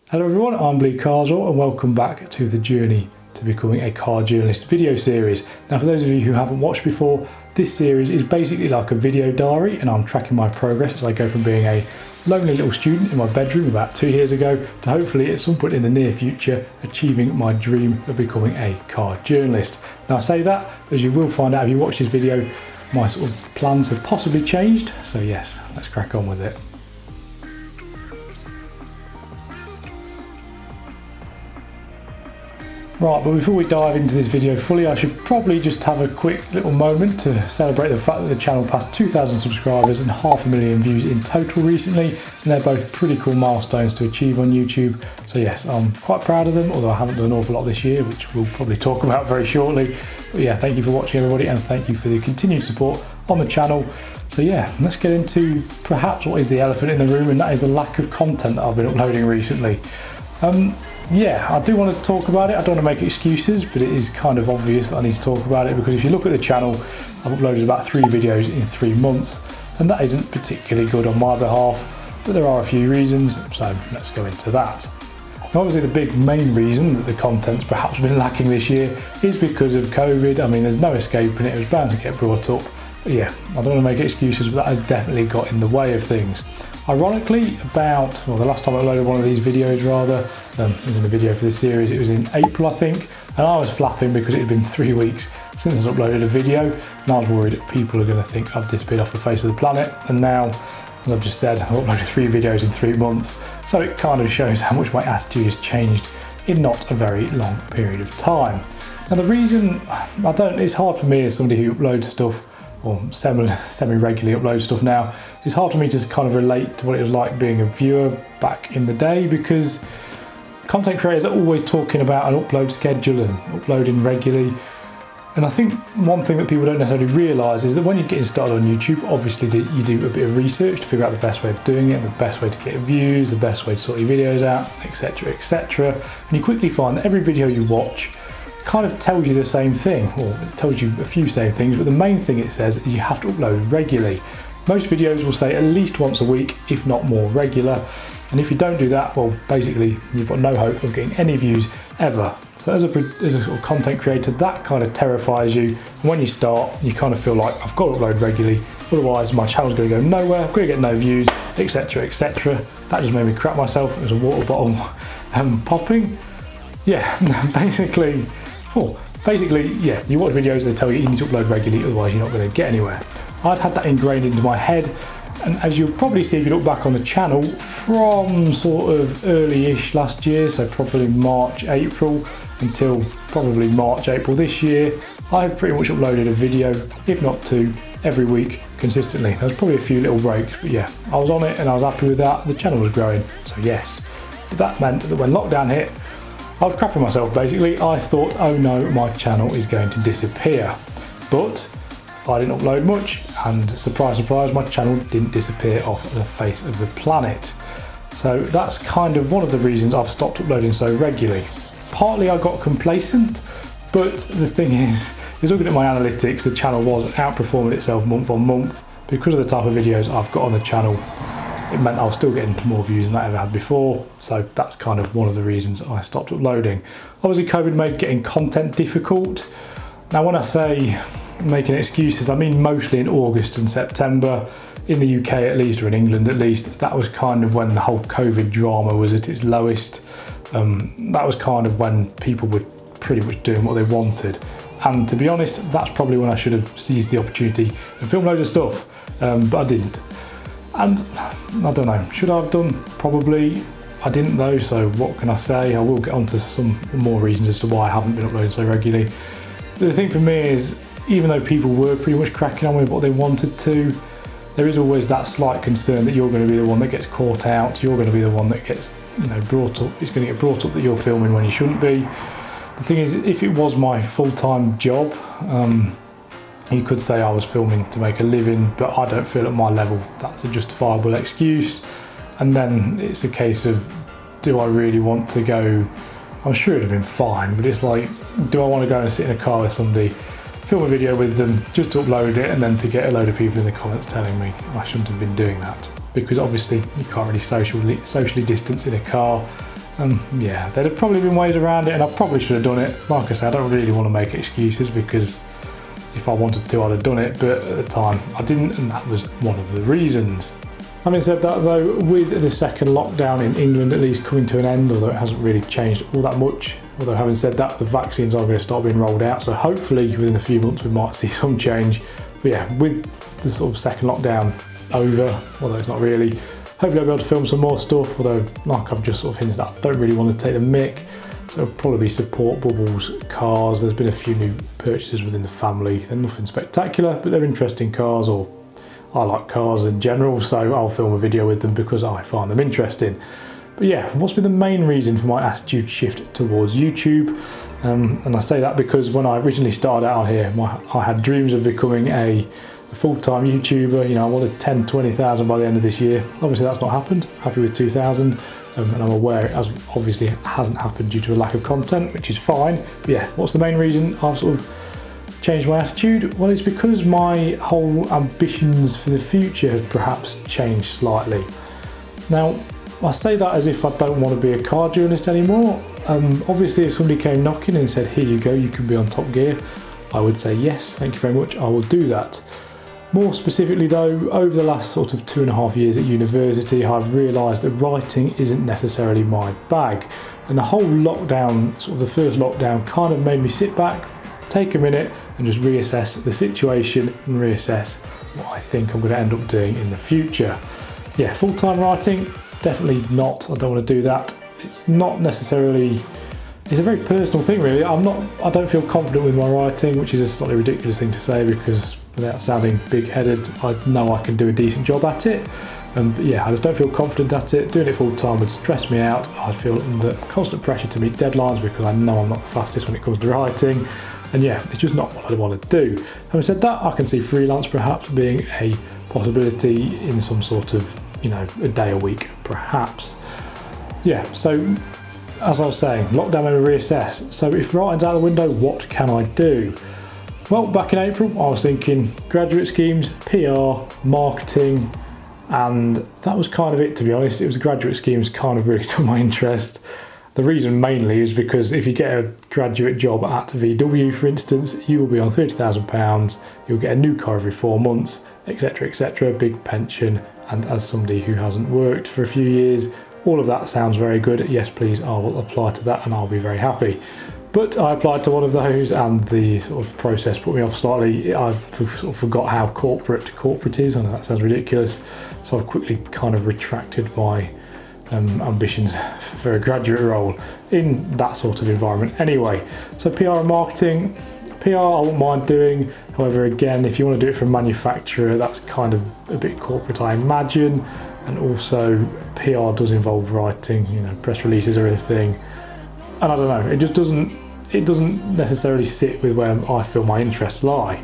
Hello everyone, I'm Blee and welcome back to the journey to becoming a car journalist video series. Now for those of you who haven't watched before, this series is basically like a video diary and I'm tracking my progress as I go from being a lonely little student in my bedroom about 2 years ago to hopefully at some point in the near future achieving my dream of becoming a car journalist. Now I say that, as you will find out if you watch this video, my sort of plans have possibly changed, so yes, let's crack on with it. Right, but before we dive into this video fully, I should probably just have a quick little moment to celebrate the fact that the channel passed 2,000 subscribers and 500,000 views in total recently, and they're both pretty cool milestones to achieve on YouTube. So yes, I'm quite proud of them, although I haven't done an awful lot this year, which we'll probably talk about very shortly. But yeah, thank you for watching everybody, and thank you for the continued support on the channel. So yeah, let's get into perhaps what is the elephant in the room, and that is the lack of content that I've been uploading recently. Yeah, I do want to talk about it. I don't want to make excuses, but it is kind of obvious that I need to talk about it because if you look at the channel, I've uploaded about 3 videos in 3 months, and that isn't particularly good on my behalf, but there are a few reasons, so let's go into that. Now, obviously the big main reason that the content's perhaps been lacking this year is because of COVID. I mean, there's no escaping it, it was bound to get brought up. But yeah, I don't want to make excuses, but that has definitely got in the way of things. Ironically, the last time I uploaded one of these videos it was in the video for this series, it was in April I think, and I was flapping because it had been 3 weeks since I uploaded a video, and I was worried that people are going to think I've disappeared off the face of the planet, and now, as I've just said, I've uploaded 3 videos in 3 months, so it kind of shows how much my attitude has changed in not a very long period of time. Now the reason, it's hard for me as somebody who uploads stuff, or semi-regularly upload stuff now, it's hard for me to kind of relate to what it was like being a viewer back in the day, because content creators are always talking about an upload schedule and uploading regularly. And I think one thing that people don't necessarily realise is that when you're getting started on YouTube, obviously you do a bit of research to figure out the best way of doing it, the best way to get views, the best way to sort your videos out, etc, etc. And you quickly find that every video you watch kind of tells you the same thing, or it tells you a few same things, but the main thing it says is you have to upload regularly. Most videos will say at least once a week, if not more regular, and if you don't do that, well basically you've got no hope of getting any views ever. So as a sort of content creator, that kind of terrifies you, and when you start you kind of feel like I've got to upload regularly, otherwise my channel's going to go nowhere, I'm going to get no views, etc, etc. That just made me crap myself. It was a water bottle popping. Yeah, basically, yeah, you watch videos and they tell you need to upload regularly, otherwise you're not going to get anywhere. I'd had that ingrained into my head, and as you'll probably see if you look back on the channel, from sort of early-ish last year, so probably March, April, until probably March, April this year, I've pretty much uploaded a video, if not 2, every week consistently. There was probably a few little breaks, but yeah, I was on it and I was happy with that. The channel was growing, so yes. But that meant that when lockdown hit, I was crapping myself basically. I thought, oh no, my channel is going to disappear. But I didn't upload much, and surprise, surprise, my channel didn't disappear off the face of the planet. So that's kind of one of the reasons I've stopped uploading so regularly. Partly I got complacent, but the thing is looking at my analytics, the channel was outperforming itself month on month. Because of the type of videos I've got on the channel, it meant I was still getting more views than I ever had before, so that's kind of one of the reasons I stopped uploading. Obviously COVID made getting content difficult. Now when I say making excuses, I mean mostly in August and September, in the UK at least, or in England at least. That was kind of when the whole COVID drama was at its lowest. That was kind of when people were pretty much doing what they wanted. And to be honest, that's probably when I should have seized the opportunity and filmed loads of stuff, but I didn't. And I don't know, should I have done? Probably. I didn't though, so what can I say? I will get onto some more reasons as to why I haven't been uploading so regularly. But the thing for me is, even though people were pretty much cracking on with what they wanted to, there is always that slight concern that you're going to be the one that gets caught out, you're going to be the one that gets, brought up, it's going to get brought up that you're filming when you shouldn't be. The thing is, if it was my full-time job, you could say I was filming to make a living, but I don't feel at my level that's a justifiable excuse. And then it's a case of, do I really want to go? I'm sure it'd have been fine, but it's like, do I want to go and sit in a car with somebody, film a video with them, just to upload it, and then to get a load of people in the comments telling me I shouldn't have been doing that? Because obviously you can't really socially distance in a car. Yeah, there'd have probably been ways around it, and I probably should have done it. Like I said, I don't really want to make excuses, because if I wanted to, I'd have done it, but at the time I didn't, and that was one of the reasons. Having said that though, with the second lockdown in England at least coming to an end, although it hasn't really changed all that much, although having said that, the vaccines are going to start being rolled out, so hopefully within a few months we might see some change. But yeah, with the sort of second lockdown over, although it's not really, hopefully I'll be able to film some more stuff, although like I've just sort of hinted at, I don't really want to take the mick. So it'll probably be support bubbles, cars. There's been a few new purchases within the family. They're nothing spectacular, but they're interesting cars, or I like cars in general, so I'll film a video with them because I find them interesting. But yeah, what's been the main reason for my attitude shift towards YouTube? And I say that because when I originally started out here, I had dreams of becoming a full-time YouTuber. You know, I wanted 10, 20,000 by the end of this year. Obviously that's not happened. Happy with 2,000. And I'm aware it obviously hasn't happened due to a lack of content, which is fine. But yeah, what's the main reason I've sort of changed my attitude? Well, it's because my whole ambitions for the future have perhaps changed slightly. Now, I say that as if I don't want to be a car journalist anymore. Obviously, if somebody came knocking and said, here you go, you can be on Top Gear, I would say yes, thank you very much, I will do that. More specifically though, over the last sort of 2.5 years at university, I've realised that writing isn't necessarily my bag. And the whole lockdown, sort of the first lockdown, kind of made me sit back, take a minute and just reassess the situation and reassess what I think I'm going to end up doing in the future. Yeah, full-time writing, definitely not. I don't want to do that. It's not necessarily, it's a very personal thing really. I don't feel confident with my writing, which is a slightly ridiculous thing to say because without sounding big-headed, I know I can do a decent job at it. But yeah, I just don't feel confident at it. Doing it full-time would stress me out. I'd feel under constant pressure to meet deadlines because I know I'm not the fastest when it comes to writing. And yeah, it's just not what I want to do. Having said that, I can see freelance perhaps being a possibility in some sort of, you know, a day a week perhaps. Yeah, so as I was saying, lockdown made me reassess. So if writing's out the window, what can I do? Well, back in April, I was thinking graduate schemes, PR, marketing, and that was kind of it, to be honest. It was the graduate schemes kind of really took my interest. The reason mainly is because if you get a graduate job at VW, for instance, you will be on £30,000, you'll get a new car every 4 months, etc., big pension, and as somebody who hasn't worked for a few years, all of that sounds very good. Yes, please, I will apply to that and I'll be very happy. But I applied to one of those and the sort of process put me off slightly. I sort of forgot how corporate is. I know that sounds ridiculous. So I've quickly kind of retracted my ambitions for a graduate role in that sort of environment anyway. So PR and marketing, PR I wouldn't mind doing. However, again, if you want to do it for a manufacturer, that's kind of a bit corporate, I imagine. And also PR does involve writing, you know, press releases or anything. And I don't know, it doesn't necessarily sit with where I feel my interests lie.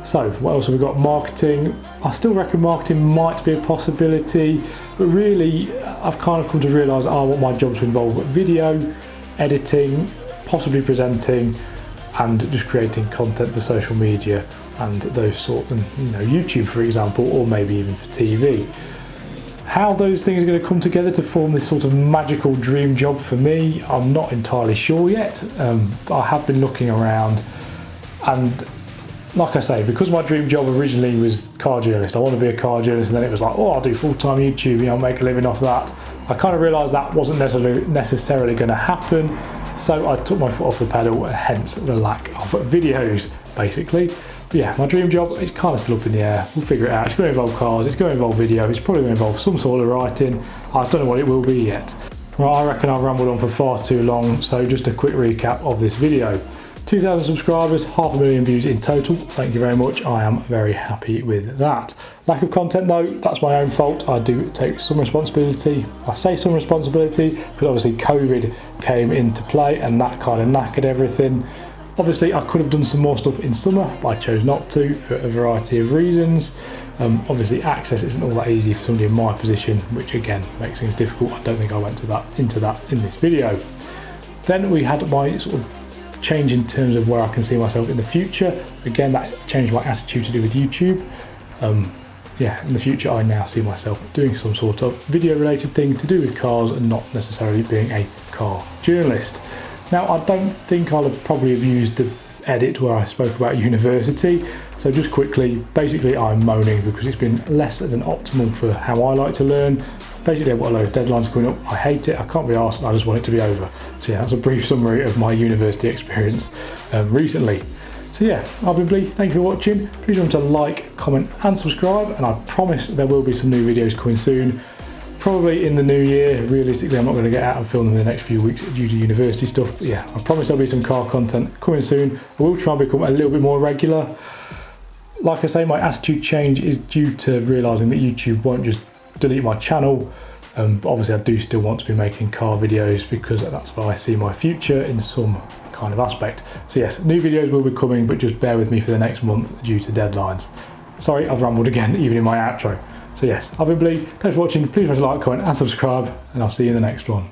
So what else have we got? Marketing. I still reckon marketing might be a possibility, but really I've kind of come to realise I want my job to involve video, editing, possibly presenting, and just creating content for social media and those sort of, you know, YouTube for example, or maybe even for TV. How those things are going to come together to form this sort of magical dream job for me, I'm not entirely sure yet. I have been looking around, and like I say, because my dream job originally was car journalist, I want to be a car journalist, and then it was like, oh, I'll do full-time YouTube, you know, I'll make a living off that. I kind of realised that wasn't necessarily going to happen, so I took my foot off the pedal, hence the lack of videos, basically. But yeah, my dream job is kind of still up in the air. We'll figure it out. It's going to involve cars, it's going to involve video, it's probably going to involve some sort of writing. I don't know what it will be yet. Right, I reckon I've rambled on for far too long, so just a quick recap of this video. 2,000 subscribers, 500,000 views in total. Thank you very much. I am very happy with that. Lack of content though, that's my own fault. I do take some responsibility. I say some responsibility because obviously COVID came into play and that kind of knackered everything. Obviously I could have done some more stuff in summer, but I chose not to for a variety of reasons. Obviously access isn't all that easy for somebody in my position, which again makes things difficult. I don't think I went into that in this video. Then we had my sort of change in terms of where I can see myself in the future. Again, that changed my attitude to do with YouTube. yeah, in the future I now see myself doing some sort of video related thing to do with cars and not necessarily being a car journalist. Now, I don't think I'll probably have used the edit where I spoke about university, so just quickly, basically I'm moaning because it's been less than optimal for how I like to learn. Basically I've got a load of deadlines coming up, I hate it, I can't be arsed, I just want it to be over. So yeah, that's a brief summary of my university experience recently. So yeah, I've been Blee, thank you for watching. Please remember to like, comment and subscribe, and I promise there will be some new videos coming soon. Probably in the new year. Realistically, I'm not going to get out and film them in the next few weeks due to university stuff. But yeah, I promise there'll be some car content coming soon. I will try and become a little bit more regular. Like I say, my attitude change is due to realising that YouTube won't just delete my channel. But obviously I do still want to be making car videos because that's where I see my future in some kind of aspect. So yes, new videos will be coming, but just bear with me for the next month due to deadlines. Sorry, I've rambled again, even in my outro. So yes, I've been Blee, thanks for watching, please press like, comment and subscribe, and I'll see you in the next one.